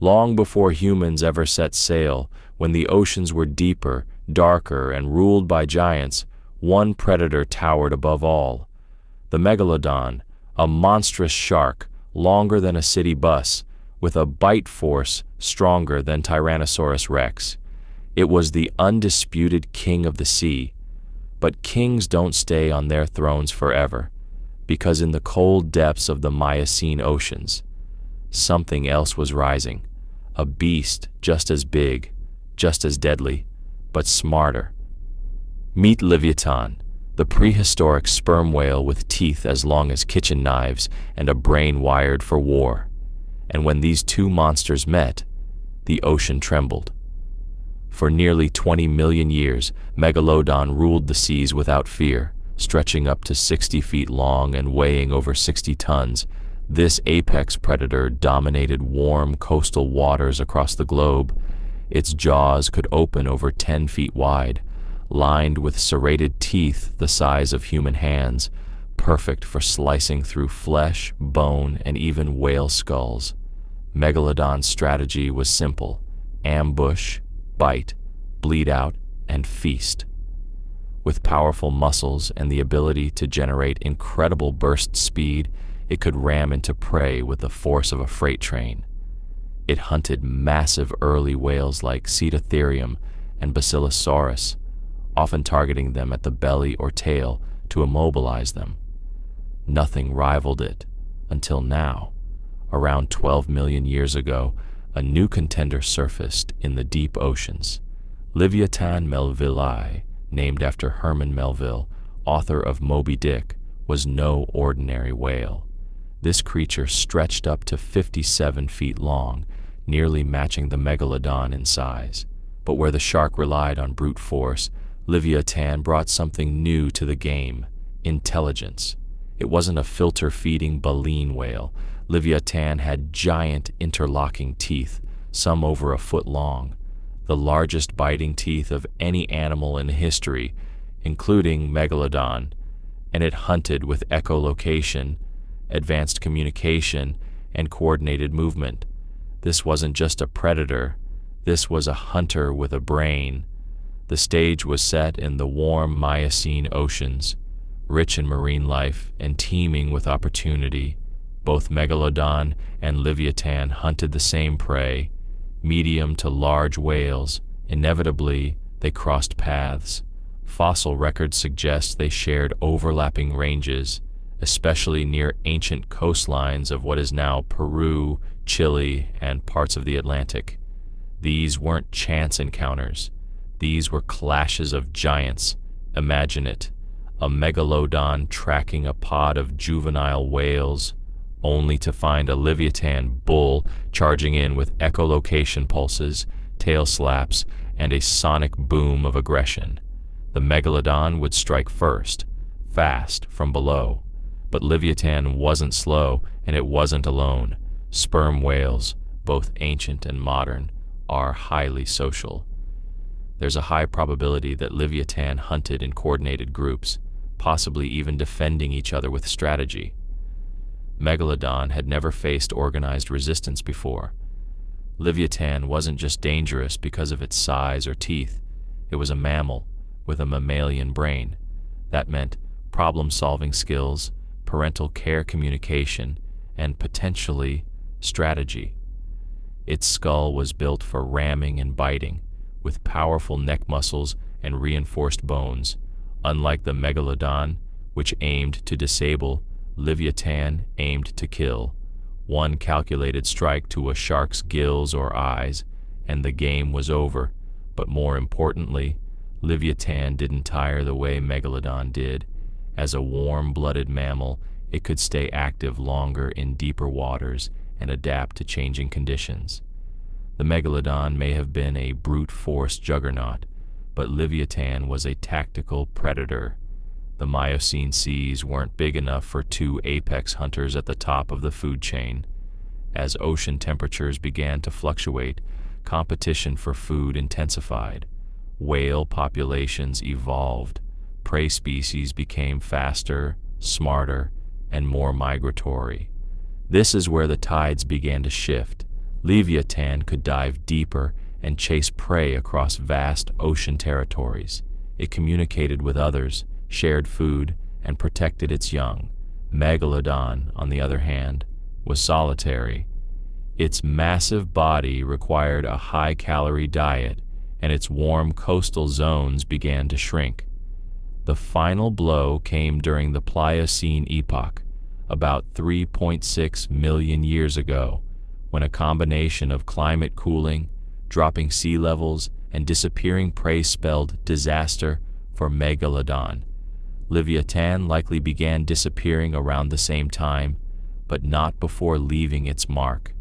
Long before humans ever set sail, when the oceans were deeper, darker, and ruled by giants, one predator towered above all. The Megalodon, a monstrous shark, longer than a city bus, with a bite force stronger than Tyrannosaurus rex. It was the undisputed king of the sea. But kings don't stay on their thrones forever, because in the cold depths of the Miocene oceans, something else was rising, a beast just as big, just as deadly, but smarter. Meet Leviathan, the prehistoric sperm whale with teeth as long as kitchen knives and a brain wired for war. And when these two monsters met, the ocean trembled. For nearly 20 million years, Megalodon ruled the seas without fear, stretching up to 60 feet long and weighing over 60 tons. This apex predator dominated warm coastal waters across the globe. Its jaws could open over 10 feet wide, lined with serrated teeth the size of human hands, perfect for slicing through flesh, bone, and even whale skulls. Megalodon's strategy was simple: ambush, bite, bleed out, and feast. With powerful muscles and the ability to generate incredible burst speed, it could ram into prey with the force of a freight train. It hunted massive early whales like Cetatherium and Basilosaurus, often targeting them at the belly or tail to immobilize them. Nothing rivaled it until now. Around 12 million years ago, a new contender surfaced in the deep oceans. Leviathan melvillei, named after Herman Melville, author of Moby Dick, was no ordinary whale. This creature stretched up to 57 feet long, nearly matching the Megalodon in size. But where the shark relied on brute force, Leviathan brought something new to the game: intelligence. It wasn't a filter-feeding baleen whale. Leviathan had giant interlocking teeth, some over a foot long, the largest biting teeth of any animal in history, including Megalodon, and it hunted with echolocation, advanced communication, and coordinated movement. This wasn't just a predator, this was a hunter with a brain. The stage was set in the warm Miocene oceans, rich in marine life and teeming with opportunity. Both Megalodon and Leviathan hunted the same prey, medium to large whales. Inevitably, they crossed paths. Fossil records suggest they shared overlapping ranges, especially near ancient coastlines of what is now Peru, Chile, and parts of the Atlantic. These weren't chance encounters. These were clashes of giants. Imagine it, a Megalodon tracking a pod of juvenile whales, only to find a Leviathan bull charging in with echolocation pulses, tail slaps, and a sonic boom of aggression. The Megalodon would strike first, fast, from below. But Leviathan wasn't slow, and it wasn't alone. Sperm whales, both ancient and modern, are highly social. There's a high probability that Leviathan hunted in coordinated groups, possibly even defending each other with strategy. Megalodon had never faced organized resistance before. Leviathan wasn't just dangerous because of its size or teeth. It was a mammal with a mammalian brain. That meant problem-solving skills, parental care communication, and potentially strategy. Its skull was built for ramming and biting, with powerful neck muscles and reinforced bones. Unlike the Megalodon, which aimed to disable, Leviathan aimed to kill. One calculated strike to a shark's gills or eyes, and the game was over. But more importantly, Leviathan didn't tire the way Megalodon did. As a warm-blooded mammal, it could stay active longer in deeper waters and adapt to changing conditions. The Megalodon may have been a brute force juggernaut, but Leviathan was a tactical predator. The Miocene seas weren't big enough for two apex hunters at the top of the food chain. As ocean temperatures began to fluctuate, competition for food intensified. Whale populations evolved. Prey species became faster, smarter, and more migratory. This is where the tides began to shift. Leviathan could dive deeper and chase prey across vast ocean territories. It communicated with others, shared food, and protected its young. Megalodon, on the other hand, was solitary. Its massive body required a high-calorie diet, and its warm coastal zones began to shrink. The final blow came during the Pliocene epoch, about 3.6 million years ago, when a combination of climate cooling, dropping sea levels, and disappearing prey spelled disaster for Megalodon. Leviathan likely began disappearing around the same time, but not before leaving its mark.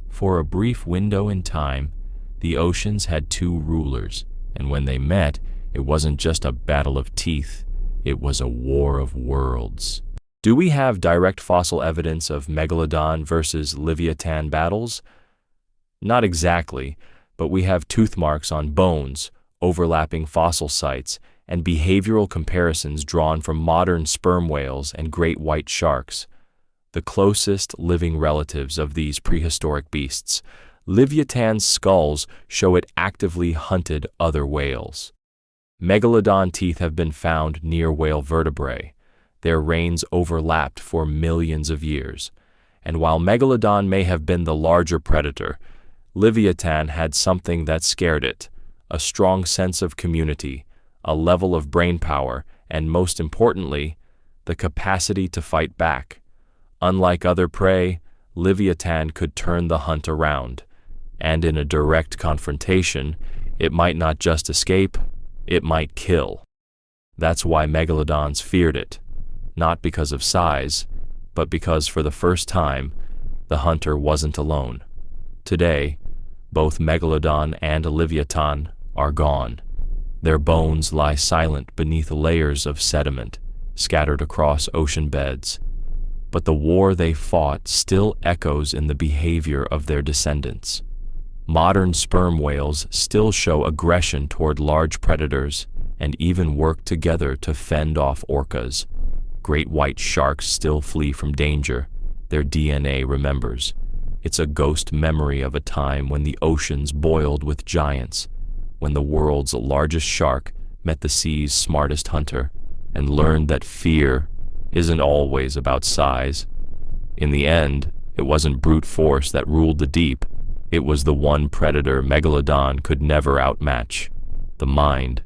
For a brief window in time, the oceans had two rulers, and when they met, it wasn't just a battle of teeth, it was a war of worlds. Do we have direct fossil evidence of Megalodon versus Leviathan battles? Not exactly, but we have tooth marks on bones, overlapping fossil sites, and behavioral comparisons drawn from modern sperm whales and great white sharks, the closest living relatives of these prehistoric beasts. Leviathan's skulls show it actively hunted other whales. Megalodon teeth have been found near whale vertebrae. Their reins overlapped for millions of years, and while Megalodon may have been the larger predator, Leviathan had something that scared it: a strong sense of community, a level of brain power, and most importantly, the capacity to fight back. Unlike other prey, Leviathan could turn the hunt around, and in a direct confrontation, it might not just escape, it might kill. That's why Megalodons feared it, not because of size, but because for the first time, the hunter wasn't alone. Today, both Megalodon and Leviathan are gone. Their bones lie silent beneath layers of sediment scattered across ocean beds. But the war they fought still echoes in the behavior of their descendants. Modern sperm whales still show aggression toward large predators and even work together to fend off orcas. Great white sharks still flee from danger. Their DNA remembers. It's a ghost memory of a time when the oceans boiled with giants, when the world's largest shark met the sea's smartest hunter and learned that fear isn't always about size. In the end, it wasn't brute force that ruled the deep. It was the one predator Megalodon could never outmatch: the mind.